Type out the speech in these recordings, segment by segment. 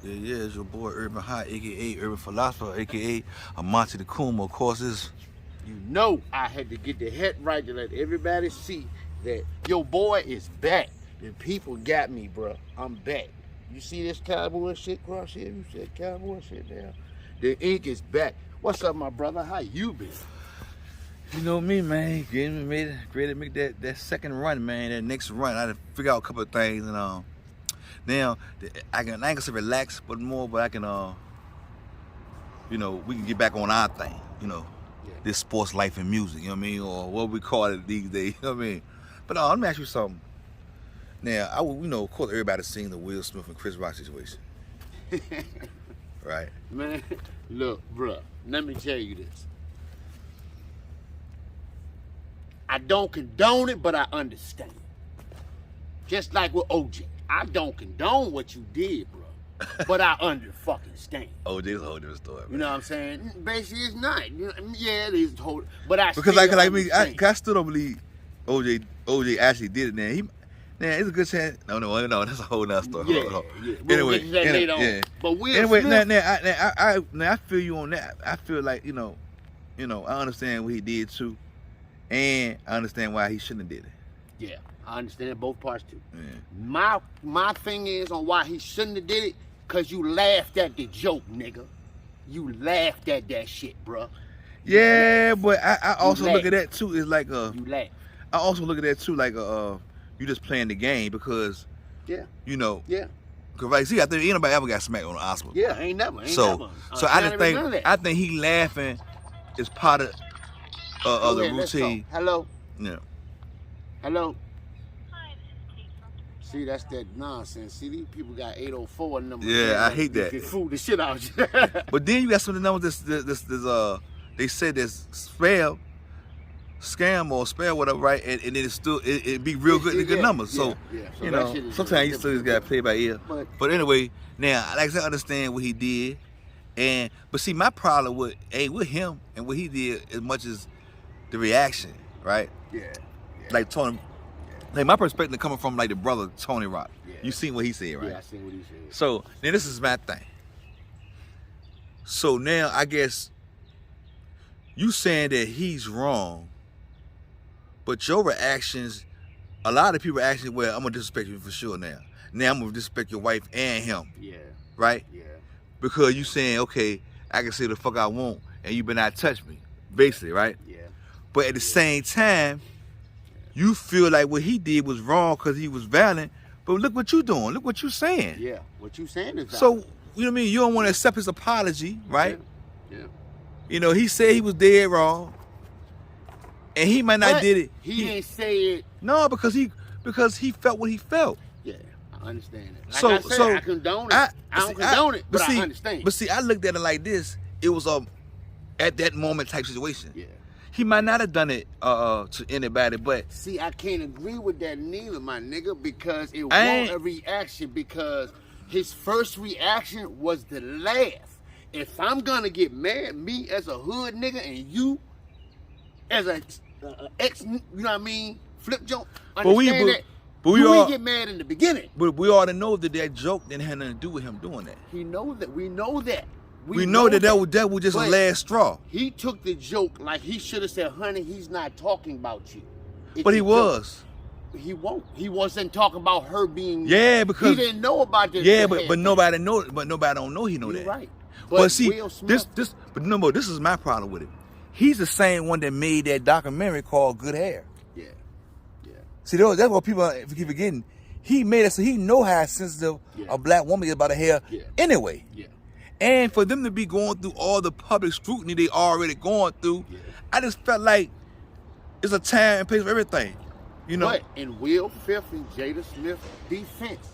Yeah, it's your boy Urban Hot, aka Urban Philosopher, aka Amontes'TV. Of course, is you know I had to get the head right to let everybody see that your boy is back. The people got me, bro. I'm back. You see this cowboy shit cross here? You said cowboy shit there. The ink is back. What's up, my brother? How you been? You know me, man. Getting ready to make that second run, man. That next run, I had to figure out a couple of things, and now I ain't gonna say relax, but I can we can get back on our thing, this sports life and music, you know what I mean, or what we call it these days, you know what I mean. But let me ask you something. Now, of course, everybody's seen the Will Smith and Chris Rock situation, right? Man, look, bruh, let me tell you this. I don't condone it, but I understand. Just like with OJ. I don't condone what you did, bro. But I understand. OJ's a whole different story, man. You know what I'm saying? Basically, it's not. Yeah, it is whole. But I because I still don't believe OJ actually did it. Now it's a good chance. No, that's a whole nother story. Yeah, hold on. Yeah. Anyway, But Will Smith, I feel you on that. I feel like I understand what he did too, and I understand why he shouldn't have did it. Yeah. I understand both parts too. Yeah. My thing is on why he shouldn't have did it, cause you laughed at the joke, nigga. You laughed at that shit, bro. Yeah, but I also look at that too. It's like you laugh. I also look at that too like you just playing the game because yeah. Cause like see, I think ain't nobody ever got smacked on the Oscar. Yeah, ain't never. So I think he laughing is part of the routine. Hello. Yeah. Hello. See, that's that nonsense. See, these people got 804 numbers. Yeah, I hate that. They fool the shit out of you. But then you got some of the numbers they said this scam or spell whatever, right? And then it be real good numbers. So sometimes you still just gotta play by ear. But anyway, now like I said, I understand what he did, but see my problem with him and what he did as much as the reaction, right? Yeah. Like Tony. Like my perspective coming from like the brother Tony Rock. Yeah. You seen what he said, right? Yeah, I seen what he said. So now this is my thing. So now I guess you saying that he's wrong, but your reactions, a lot of people actually, well, I'm gonna disrespect you for sure now. Now I'm gonna disrespect your wife and him. Yeah. Right? Yeah. Because you saying, okay, I can say the fuck I want and you better not touch me. Basically, right? Yeah. But at the same time, you feel like what he did was wrong because he was violent, but look what you doing. Look what you saying. Yeah, what you saying is violent. So, you know what I mean? You don't want to accept his apology, right? Yeah. He said he was dead wrong, and he might not did it. He didn't say it. No, because he felt what he felt. Yeah, I understand it. Like I said, I condone it. I don't condone it, but I understand. But see, I looked at it like this. It was at that moment type situation. Yeah. He might not have done it to anybody, but see, I can't agree with that neither, my nigga, because it wasn't a reaction. Because his first reaction was to laugh. If I'm gonna get mad, me as a hood nigga, and you as a ex, you know what I mean, flip joke. But we get mad in the beginning. But we ought to know that joke didn't have nothing to do with him doing that. He knows that. We know that. We know that was just a last straw. He took the joke like he should have said, honey, he's not talking about you. But he was. He won't. He wasn't talking about her being. Yeah, because he didn't know about this. Yeah, but nobody know. But nobody don't know he know that. Right. But see, this. But no, this is my problem with it. He's the same one that made that documentary called Good Hair. Yeah. Yeah. See, that's what people keep forgetting. He made it so he know how sensitive a black woman is about her hair anyway. Yeah. And for them to be going through all the public scrutiny they already going through, I just felt like it's a time and place for everything, But in Will Smith and Jada Smith's defense,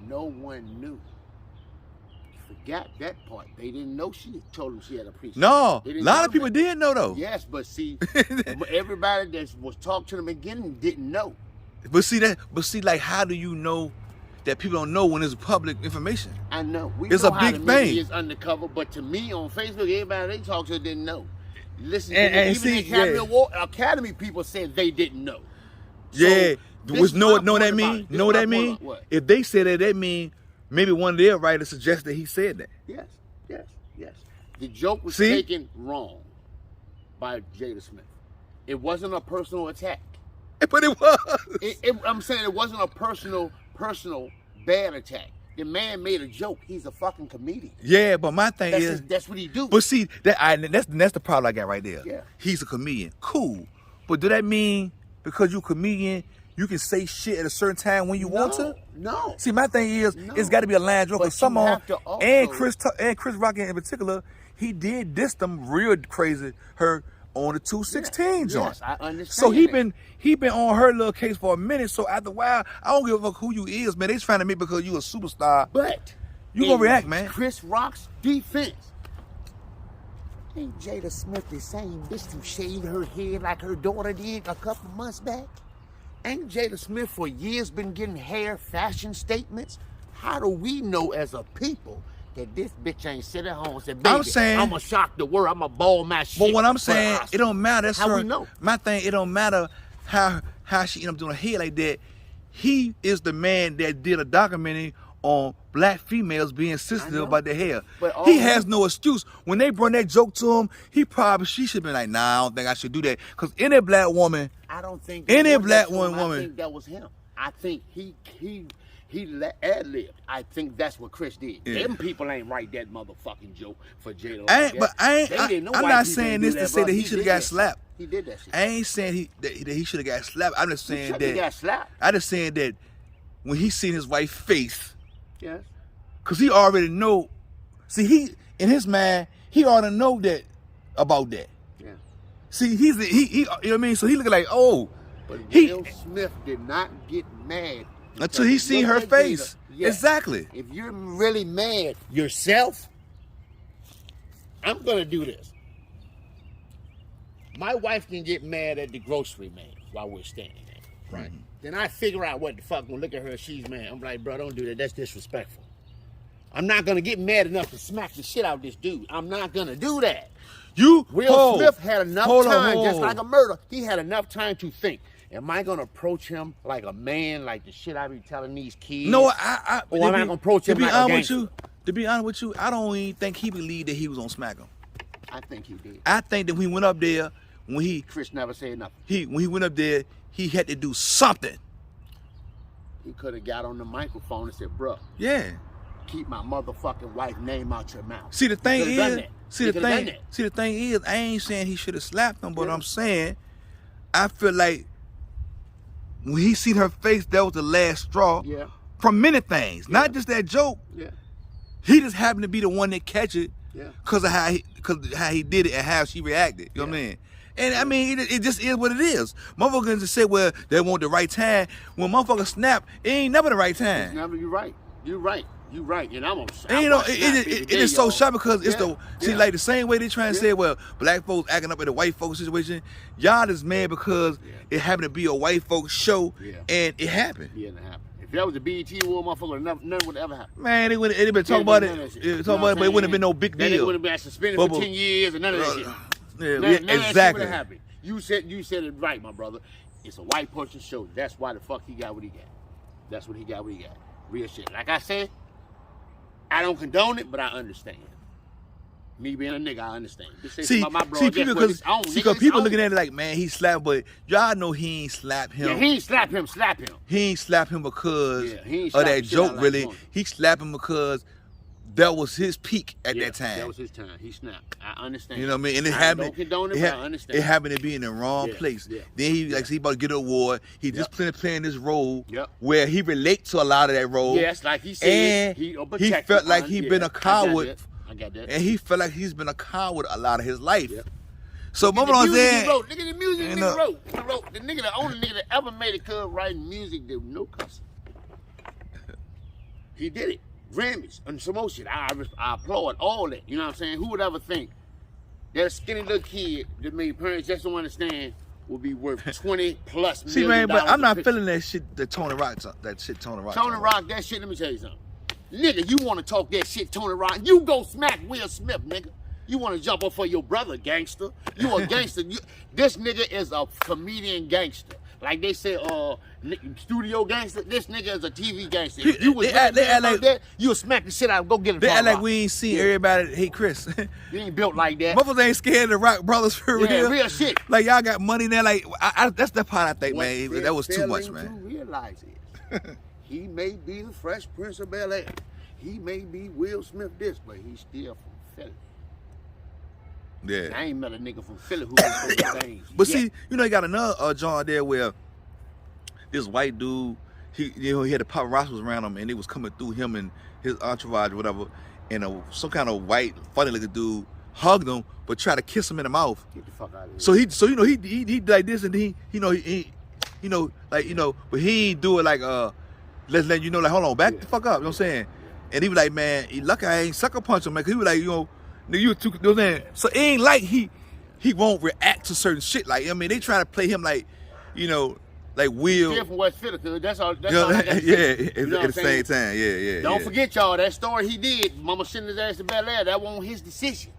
no one knew. Forgot that part. They didn't know she told him she had a priest. No, a lot of people did know though. Yes, but see, everybody that was talked to them beginning didn't know. But see, like, how do you know that people don't know when it's public information? I know. It's a big thing. It's undercover, but to me on Facebook, everybody they talk to didn't know. Listen, and even see, the Academy people said they didn't know. So know what that mean? Know what that mean? What? If they say that mean maybe one of their writers suggested he said that. Yes. The joke was taken wrong by Jada Smith. It wasn't a personal attack. But it was. I'm saying it wasn't a personal bad attack. The man made a joke. He's a fucking comedian. Yeah, but my thing is that's what he do. But see, that's the problem I got right there. Yeah. He's a comedian. Cool. But do that mean because you're a comedian, you can say shit at a certain time when you want to? No. See, my thing is, it's got to be a line joke. Because some on, and Chris Rock in particular, he did diss them real crazy, her on the 216 joint. Yes, I understand. So he been on her little case for a minute. So after a while, I don't give a fuck who you is, man. They trying to make because you a superstar. But you gonna react, man. Chris Rock's defense. Ain't Jada Smith the same bitch who shaved her head like her daughter did a couple months back? Ain't Jada Smith for years been getting hair fashion statements? How do we know as a people that this bitch ain't sit at home and say, baby, I'm gonna shock the world, I'm gonna ball my shit? But what I'm saying, it don't matter. That's how we know. My thing, it don't matter how she ended up doing her hair like that. He is the man that did a documentary on black females being sensitive about their hair. He has no excuse. When they brought that joke to him, she should have been like, nah, I don't think I should do that. Because any black woman, I don't think any black woman, I think that was him. I think he ad-libbed. I think that's what Chris did. Yeah. Them people ain't write that motherfucking joke for Jada. I'm not saying this to say that he should have got slapped. He did that shit. I ain't saying that he should have got slapped. I'm just saying he got slapped. I'm just saying that when he seen his wife's face, yes, because he already know. See, he in his mind, he already know that about that. Yeah. See, he you know what I mean? So he looking like, oh. But Will Smith did not get mad until he seen her face. Yes. Exactly. If you're really mad yourself, I'm gonna do this. My wife can get mad at the grocery man while we're standing there, right? Mm-hmm. Then I figure out what the fuck. When look at her, she's mad. I'm like, bro, don't do that. That's disrespectful. I'm not gonna get mad enough to smack the shit out of this dude. I'm not gonna do that. Will Smith had enough time, just like a murder. He had enough time to think. Am I gonna approach him like a man, like the shit I be telling these kids? No, or am I gonna approach him like a gangster? To be honest with you, I don't even think he believed that he was gonna smack him. I think he did. I think that when he went up there, Chris never said nothing. When he went up there, he had to do something. He could have got on the microphone and said, "Bro, yeah, keep my motherfucking wife's name out your mouth." See, the thing is, I ain't saying he should have slapped him, but I'm saying, I feel like when he seen her face, that was the last straw. Yeah. From many things, not just that joke. Yeah. He just happened to be the one that catch it. Yeah. Because of how he did it and how she reacted. You know what I mean? And I mean, it just is what it is. Motherfuckers just say, well, they want the right time. When motherfuckers snap, it ain't never the right time. It's never. You're right. And I'm and you know, it is so sharp because it's like the same way they trying to say, well, black folks acting up in the white folks situation. Y'all is mad because it happened to be a white folks show and it happened. Yeah, it happened. If that was a BET Award, motherfucker, nothing would ever happen. Man, they been talking about it. But it wouldn't have been no big deal. They would have been suspended for 10 years and none of that shit. None of that shit would have happened. You said it right, my brother. It's a white person's show. That's why the fuck he got what he got. That's what he got what he got. Real shit. Like I said, I don't condone it, but I understand. Me being a nigga, I understand. People looking at it like, man, he slapped, but y'all know he ain't slapped him. Yeah, he ain't slap him. He ain't slapped him because of that joke, really. He slapped him because that was his peak at that time. That was his time. He snapped. I understand. You know what I mean? And I don't condone it, but I understand. It happened to be in the wrong place. Yeah. Then he about to get an award. He just playing this role where he relates to a lot of that role. Yes, like he said. And he felt like he been a coward. I got that. And he felt like he's been a coward a lot of his life. Yep. So look at the music he wrote. The nigga, the only nigga that ever made it could writing music that no cussing. He did it. Grammys and some more shit. I applaud all that. You know what I'm saying? Who would ever think that a skinny little kid that made parents just don't understand would be worth 20+ million? See, man, but I'm not feeling that shit that Tony Rock. That shit Tony Rock. Tony Rock, that shit. Let me tell you something. Nigga, you want to talk that shit, Tony Rock? You go smack Will Smith, nigga. You want to jump up for your brother, gangster? You a gangster? This nigga is a comedian gangster. Like they said, studio gangster. This nigga is a TV gangster. If you was they act like that, you'll smack the shit out. Go get him. They act like we ain't seen everybody hate Chris. You ain't built like that. Motherfuckers ain't scared of the Rock Brothers for real. Yeah, real shit. Like y'all got money now. Like that's the part I think, man. That was too much, man. To realize is, he may be the Fresh Prince of Bel-Air. He may be Will Smith this, but he's still from Philly. Yeah. And I ain't met a nigga from Philly who can do things. But see, you know, you got another John there where this white dude, he had the paparazzi around him, and they was coming through him and his entourage or whatever, and some kind of white, funny looking dude hugged him, but tried to kiss him in the mouth. Get the fuck out of here. So you know he like this, and he but he ain't do it like let's let you know, like, hold on, back the fuck up, you know what I'm saying? And he was like, man, he lucky I ain't sucker punch him, man, cause he was like, you know, nigga, you too, you know what I'm saying? So it ain't like he won't react to certain shit. Like, I mean, they try to play him like, you know, like Will. Still from West Philly, cause that's all. That's you know, all I got. Yeah, you know at the same time, yeah. Don't forget, y'all, that story he did, Mama sending his ass to Bel-Air, that wasn't his decision.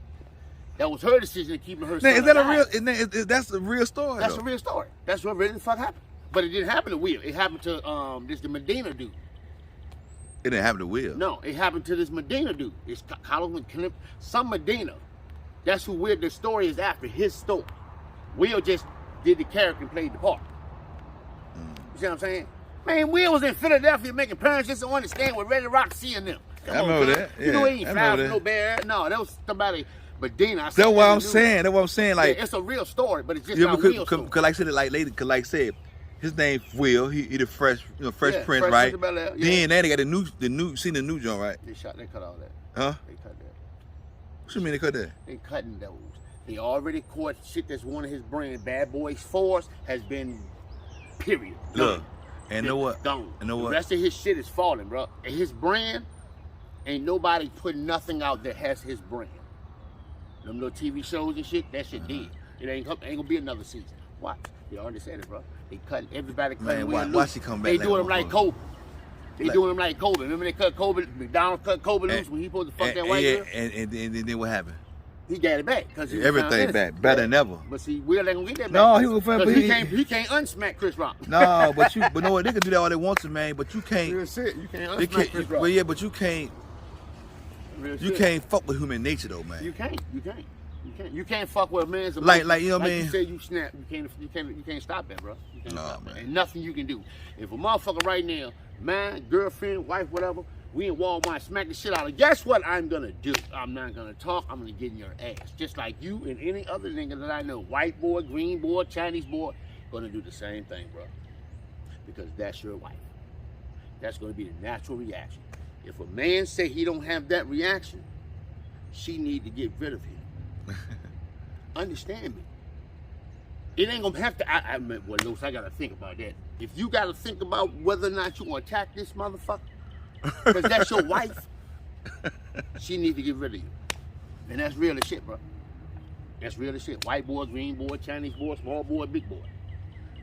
That was her decision of keeping her son is that alive. That's a real story? That's though. a real story. That's what really the fuck happened. But it didn't happen to Will. It happened to the Medina dude. It didn't happen to Will. No, it happened to this Medina dude. It's some Medina. That's who Will. The story is after his story. Will just did the character and played the part. You see what I'm saying? Man, Will was in Philadelphia making parents just don't understand what Red Rock seeing them. I remember that. Yeah, you know, he ain't flying for no bear. No, that was somebody. Medina. That's what I'm saying. That's what I'm saying. Like, yeah, it's a real story, but it's just not real story. Cause like I said, like I said, his name Will. He the Fresh Prince, Fresh right? Prince of Then they got the new. Seen the new joint, right? They cut all that. Huh? They cut that. What you mean they cut that? They cutting those. They already caught shit that's one of his brand. Bad Boys Force has been, period. Look, and know what? Gone. And know what? The rest of his shit is falling, bro. And his brand, ain't nobody putting nothing out that has his brand. Them little TV shows and shit, that shit dead. It ain't gonna be another season. Watch. They already said it, bro. They cut everybody. Man, watch he come back. They doing him like Kobe. They doing him like Kobe. Remember they cut Kobe? McDonald's cut Kobe loose when he supposed to fuck that white girl. And then what happened? He got it back because everything back, better than ever. But see, Will ain't gonna get that back. No, he was fun, but he can't unsmack Chris Rock. No, but no, what they can do that all they want to, man. But you can't. Real shit. You can't unsmack Chris Rock. Well, yeah, but you can't. You can't fuck with human nature though, man. You can't. You can't fuck with a man's like you know what I mean? You say you snap. You can't stop that, bro. You can't stop man. That. And nothing you can do. If a motherfucker right now, man, girlfriend, wife, whatever, we in Walmart smack the shit out of. Guess what I'm gonna do? I'm not gonna talk. I'm gonna get in your ass, just like you and any other nigga that I know. White boy, green boy, Chinese boy, gonna do the same thing, bro. Because that's your wife. That's gonna be the natural reaction. If a man say he don't have that reaction, she need to get rid of him. Understand me. It ain't gonna have to. Well, Los, I gotta think about that. If you gotta think about whether or not you gonna attack this motherfucker, because that's your wife, she need to get rid of you. And that's real as shit, bro. That's real as shit. White boy, green boy, Chinese boy, small boy, big boy.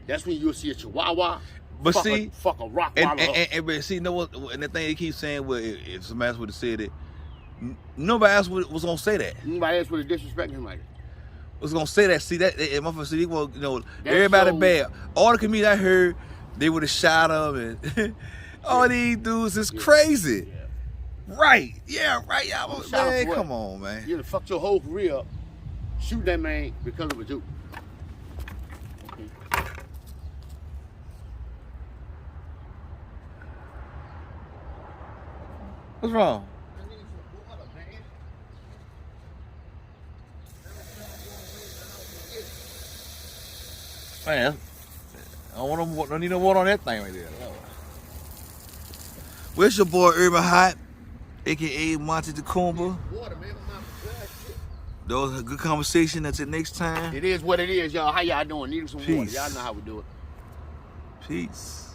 That's when you'll see a chihuahua. But see, fuck a rock and see, you know what? And the thing they keep saying, well, if somebody else would have said it, nobody else was gonna say that. Nobody else would have disrespected him like that. Was gonna say that. See that? Motherfucker, see, well, you know, everybody bad. All the comedians I heard, they would have shot him, and all these dudes is crazy. Yeah. Right? Yeah, right. Y'all, man, come on, man. You done fucked your whole career up. Shoot that man because of a joke. What's wrong? Man, I don't need no water on that thing right there. Where's your boy Urban Hot, aka Monty Tacumba? That was a good conversation. Until next time. It is what it is, y'all. How y'all doing? Need some water. Y'all know how we do it. Peace.